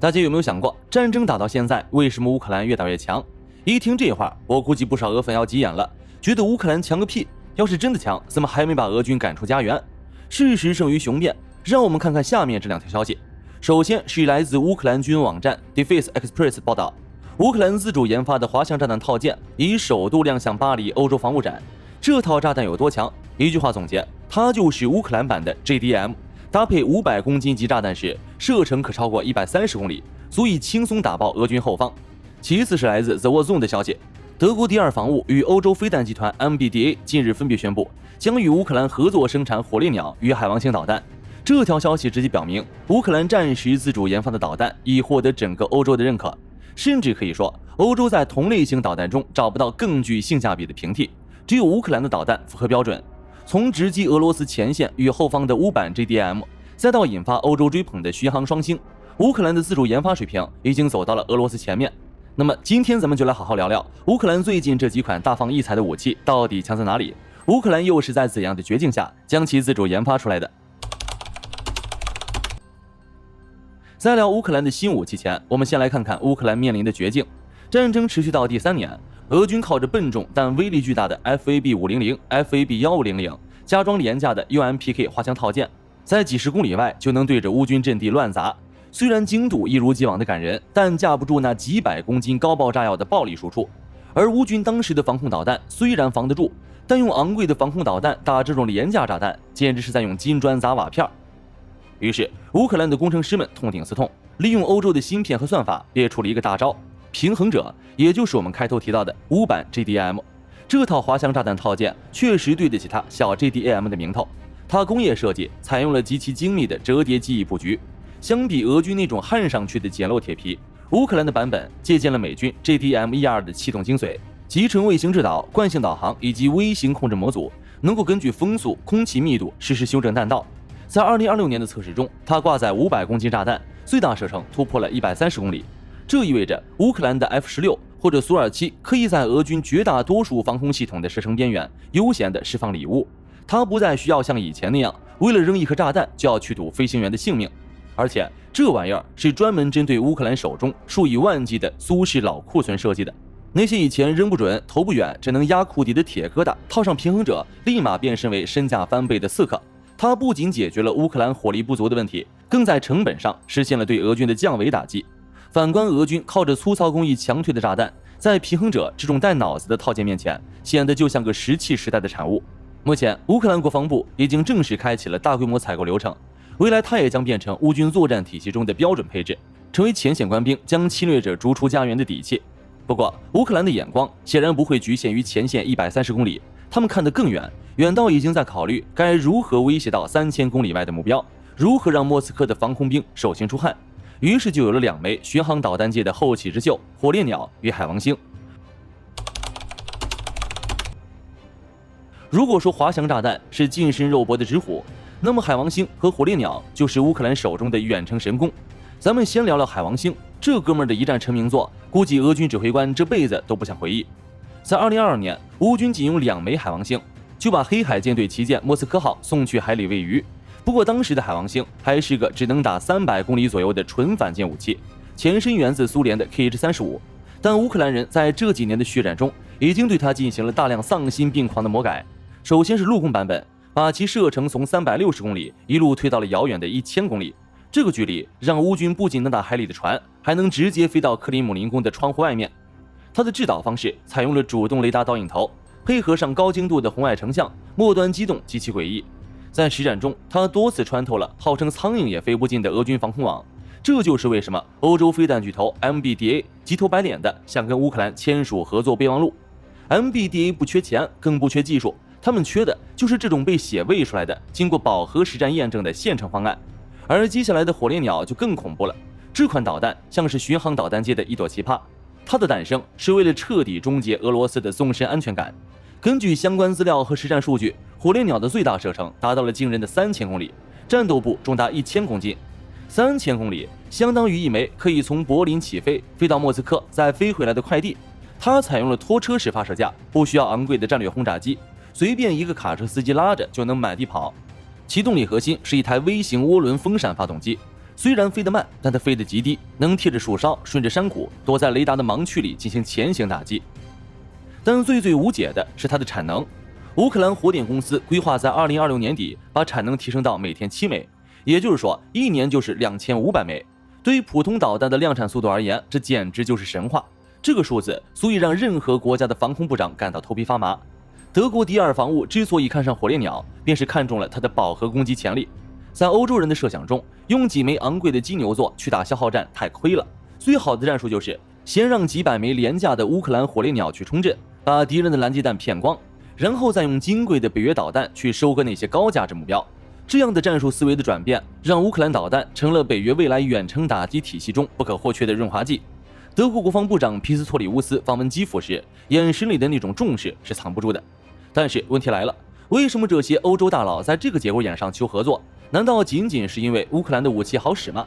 大家有没有想过，战争打到现在，为什么乌克兰越打越强？一听这话，我估计不少俄粉要急眼了，觉得乌克兰强个屁！要是真的强，怎么还没把俄军赶出家园？事实胜于雄辩，让我们看看下面这两条消息。首先是来自乌克兰军用网站 Defense Express 报道，乌克兰自主研发的滑翔炸弹套件已首度亮相巴黎欧洲防务展。这套炸弹有多强？一句话总结，它就是乌克兰版的 JDM。搭配500公斤级炸弹时，射程可超过130公里，足以轻松打爆俄军后方。其次是来自 The War Zone 的消息，德国第二防务与欧洲飞弹集团 MBDA 近日分别宣布，将与乌克兰合作生产火烈鸟与海王星导弹。这条消息直接表明，乌克兰战时自主研发的导弹已获得整个欧洲的认可，甚至可以说，欧洲在同类型导弹中找不到更具性价比的平替，只有乌克兰的导弹符合标准。从直击俄罗斯前线与后方的乌版 JDM， 再到引发欧洲追捧的巡航双星，乌克兰的自主研发水平已经走到了俄罗斯前面。那么今天咱们就来好好聊聊乌克兰最近这几款大放异彩的武器到底强在哪里？乌克兰又是在怎样的绝境下将其自主研发出来的？在聊乌克兰的新武器前，我们先来看看乌克兰面临的绝境。战争持续到第3年，俄军靠着笨重但威力巨大的 FAB500、FAB1500， 加装廉价的 UMPK 滑翔套件，在几十公里外就能对着乌军阵地乱砸。虽然精度一如既往的感人，但架不住那几百公斤高爆炸药的暴力输出。而乌军当时的防空导弹虽然防得住，但用昂贵的防空导弹打这种廉价炸弹，简直是在用金砖砸瓦片。于是乌克兰的工程师们痛定思痛，利用欧洲的芯片和算法，列出了一个大招——平衡者，也就是我们开头提到的乌版 JDM。 这套滑翔炸弹套件确实对得起它小 JDM 的名头。它工业设计采用了极其精密的折叠记忆布局，相比俄军那种焊上去的简陋铁皮，乌克兰的版本借鉴了美军 JDM-12的系统精髓，集成卫星制导、惯性导航以及微型控制模组，能够根据风速、空气密度实时修正弹道。在2026年的测试中，它挂载500公斤炸弹，最大射程突破了130公里。这意味着乌克兰的 F-16或者苏27可以在俄军绝大多数防空系统的射程边缘悠闲地释放礼物。它不再需要像以前那样，为了扔一颗炸弹就要去赌飞行员的性命。而且这玩意儿是专门针对乌克兰手中数以万计的苏式老库存设计的。那些以前扔不准、投不远、只能压库底的铁疙瘩，套上平衡者，立马变身为身价翻倍的刺客。它不仅解决了乌克兰火力不足的问题，更在成本上实现了对俄军的降维打击。反观俄军靠着粗糙工艺强推的炸弹，在平衡者这种带脑子的套件面前，显得就像个石器时代的产物。目前，乌克兰国防部已经正式开启了大规模采购流程，未来它也将变成乌军作战体系中的标准配置，成为前线官兵将侵略者逐出家园的底气。不过，乌克兰的眼光显然不会局限于前线130公里，他们看得更远，远到已经在考虑该如何威胁到3000公里外的目标，如何让莫斯科的防空兵手心出汗。于是就有了2枚巡航导弹界的后起之秀——火烈鸟与海王星。如果说滑翔炸弹是近身肉搏的纸虎，那么海王星和火烈鸟就是乌克兰手中的远程神弓。咱们先聊聊海王星，这哥们儿的一战成名作，估计俄军指挥官这辈子都不想回忆。在2022年，乌军仅用2枚海王星就把黑海舰队旗舰莫斯科号送去海里喂鱼。不过当时的海王星还是个只能打300公里左右的纯反舰武器，前身源自苏联的 Kh-35， 但乌克兰人在这几年的血战中已经对它进行了大量丧心病狂的魔改。首先是陆空版本，把其射程从360公里一路推到了遥远的1000公里。这个距离让乌军不仅能打海里的船，还能直接飞到克里姆林宫的窗户外面。它的制导方式采用了主动雷达导引头，配合上高精度的红外成像，末端机动极其诡异。在实战中，它多次穿透了号称苍蝇也飞不进的俄军防空网。这就是为什么欧洲飞弹巨头 MBDA 急头白脸的想跟乌克兰签署合作备忘录。MBDA 不缺钱，更不缺技术，他们缺的就是这种被血喂出来的、经过饱和实战验证的现成方案。而接下来的火烈鸟就更恐怖了，这款导弹像是巡航导弹界的一朵奇葩，它的诞生是为了彻底终结俄罗斯的纵深安全感。根据相关资料和实战数据，火烈鸟的最大射程达到了惊人的3000公里，战斗部重达1000公斤。3000公里相当于一枚可以从柏林起飞飞到莫斯科再飞回来的快递。它采用了拖车式发射架，不需要昂贵的战略轰炸机，随便一个卡车司机拉着就能满地跑。其动力核心是一台微型涡轮风扇发动机，虽然飞得慢，但它飞得极低，能贴着树梢，顺着山谷，躲在雷达的盲区里进行前行打击。但最无解的是它的产能。乌克兰火电公司规划在2026年底把产能提升到每天7枚，也就是说1年就是2500枚。对于普通导弹的量产速度而言，这简直就是神话。这个数字足以让任何国家的防空部长感到头皮发麻。德国第二防务之所以看上火烈鸟，便是看中了它的饱和攻击潜力。在欧洲人的设想中，用几枚昂贵的金牛座去打消耗战太亏了，最好的战术就是先让几百枚廉价的乌克兰火烈鸟去冲阵，把敌人的拦截弹骗光，然后再用金贵的北约导弹去收割那些高价值目标。这样的战术思维的转变，让乌克兰导弹成了北约未来远程打击体系中不可或缺的润滑剂。德国国防部长皮斯托里乌斯访问基辅时，眼神里的那种重视是藏不住的。但是问题来了，为什么这些欧洲大佬在这个节骨眼上求合作？难道仅仅是因为乌克兰的武器好使吗？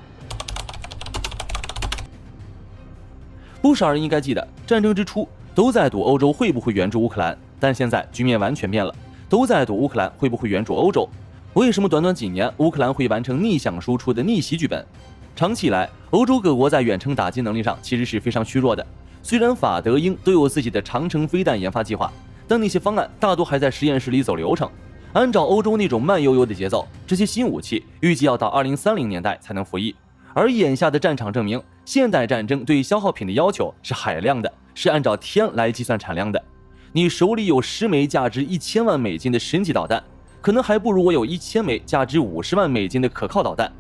不少人应该记得，战争之初都在赌欧洲会不会援助乌克兰，但现在局面完全变了，都在赌乌克兰会不会援助欧洲。为什么短短几年乌克兰会完成逆向输出的逆袭剧本？长期以来，欧洲各国在远程打击能力上其实是非常虚弱的。虽然法德英都有自己的长程飞弹研发计划，但那些方案大多还在实验室里走流程。按照欧洲那种慢悠悠的节奏，这些新武器预计要到2030年代才能服役。而眼下的战场证明，现代战争对消耗品的要求是海量的，是按照天来计算产量的。你手里有10枚价值1000万美金的神级导弹，可能还不如我有1000枚价值50万美金的可靠导弹。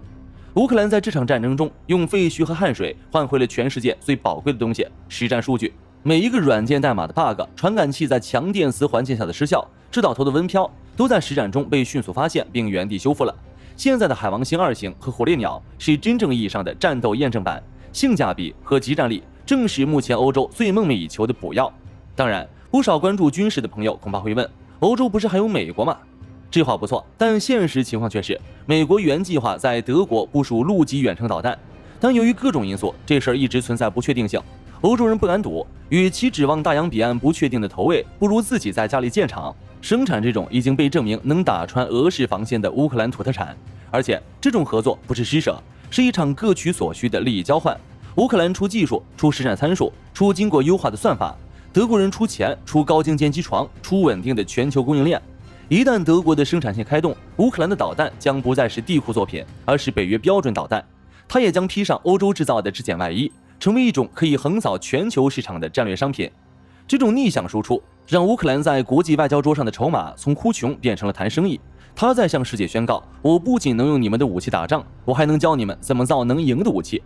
乌克兰在这场战争中用废墟和汗水换回了全世界最宝贵的东西——实战数据。每一个软件代码的 bug， 传感器在强电磁环境下的失效，制导头的温飘，都在实战中被迅速发现并原地修复了。现在的海王星2型和火烈鸟是真正意义上的战斗验证版，性价比和集战力正是目前欧洲最梦寐以求的补药。当然，不少关注军事的朋友恐怕会问，欧洲不是还有美国吗？这话不错，但现实情况却是，美国原计划在德国部署陆基远程导弹，但由于各种因素，这事儿一直存在不确定性。欧洲人不敢赌，与其指望大洋彼岸不确定的投喂，不如自己在家里建厂生产这种已经被证明能打穿俄式防线的乌克兰土特产。而且这种合作不是施舍，是一场各取所需的利益交换。乌克兰出技术，出实战参数，出经过优化的算法；德国人出钱，出高精尖机床，出稳定的全球供应链。一旦德国的生产线开动，乌克兰的导弹将不再是地库作品，而是北约标准导弹。它也将披上欧洲制造的质检外衣，成为一种可以横扫全球市场的战略商品。这种逆向输出让乌克兰在国际外交桌上的筹码从哭穷变成了谈生意。他在向世界宣告，我不仅能用你们的武器打仗，我还能教你们怎么造能赢的武器。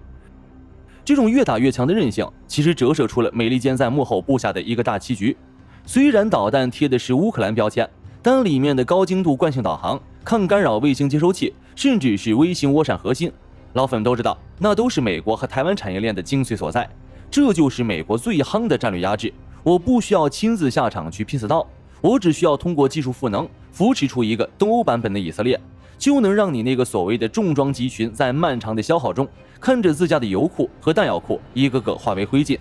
这种越打越强的韧性，其实折射出了美利坚在幕后布下的一个大棋局。虽然导弹贴的是乌克兰标签，但里面的高精度惯性导航、抗干扰卫星接收器，甚至是微型涡扇核心，老粉都知道，那都是美国和台湾产业链的精髓所在。这就是美国最夯的战略压制。我不需要亲自下场去拼死刀，我只需要通过技术赋能，扶持出一个东欧版本的以色列，就能让你那个所谓的重装集群在漫长的消耗中，看着自家的油库和弹药库一个个化为灰烬。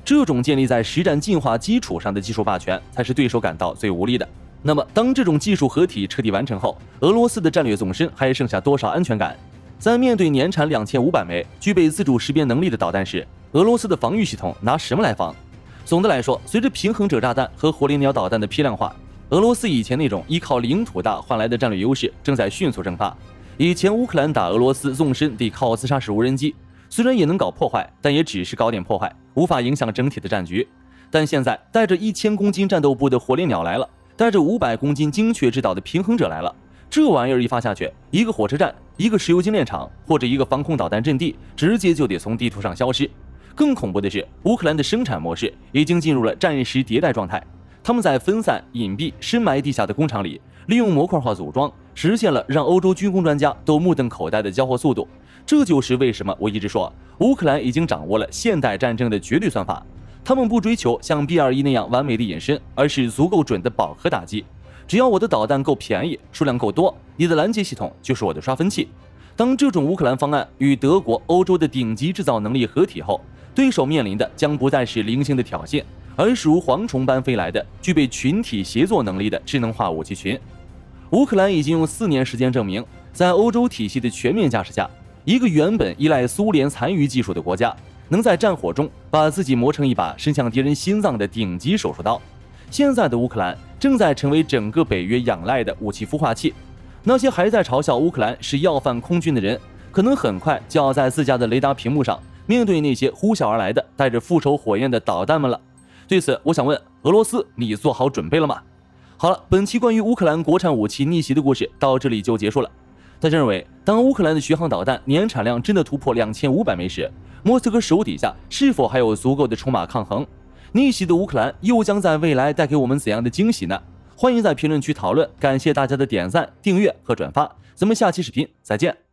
这种建立在实战进化基础上的技术霸权，才是对手感到最无力的。那么，当这种技术合体彻底完成后，俄罗斯的战略纵深还剩下多少安全感？在面对年产2500枚、具备自主识别能力的导弹时，俄罗斯的防御系统拿什么来防？总的来说，随着平衡者炸弹和火烈鸟导弹的批量化，俄罗斯以前那种依靠领土大换来的战略优势正在迅速蒸发。以前乌克兰打俄罗斯纵深得靠自杀式无人机，虽然也能搞破坏，但也只是搞点破坏，无法影响整体的战局。但现在带着1000公斤战斗部的火烈鸟来了，带着500公斤精确制导的平衡者来了，这玩意儿一发下去，一个火车站、一个石油精炼厂或者一个防空导弹阵地，直接就得从地图上消失。更恐怖的是，乌克兰的生产模式已经进入了战时迭代状态。他们在分散、隐蔽、深埋地下的工厂里，利用模块化组装，实现了让欧洲军工专家都目瞪口呆的交货速度。这就是为什么我一直说，乌克兰已经掌握了现代战争的绝对算法。他们不追求像 B-21那样完美的隐身，而是足够准的饱和打击。只要我的导弹够便宜，数量够多，你的拦截系统就是我的刷分器。当这种乌克兰方案与德国、欧洲的顶级制造能力合体后，对手面临的将不再是零星的挑衅，而是如蝗虫般飞来的具备群体协作能力的智能化武器群。乌克兰已经用4年时间证明，在欧洲体系的全面架势下，一个原本依赖苏联残余技术的国家，能在战火中把自己磨成一把伸向敌人心脏的顶级手术刀。现在的乌克兰正在成为整个北约仰赖的武器孵化器。那些还在嘲笑乌克兰是要饭空军的人，可能很快就要在自家的雷达屏幕上面对那些呼啸而来的带着复仇火焰的导弹们了。对此，我想问俄罗斯，你做好准备了吗？好了，本期关于乌克兰国产武器逆袭的故事到这里就结束了。大家认为，当乌克兰的巡航导弹年产量真的突破2500枚时，莫斯科手底下是否还有足够的筹码抗衡？逆袭的乌克兰又将在未来带给我们怎样的惊喜呢？欢迎在评论区讨论，感谢大家的点赞、订阅和转发，咱们下期视频再见。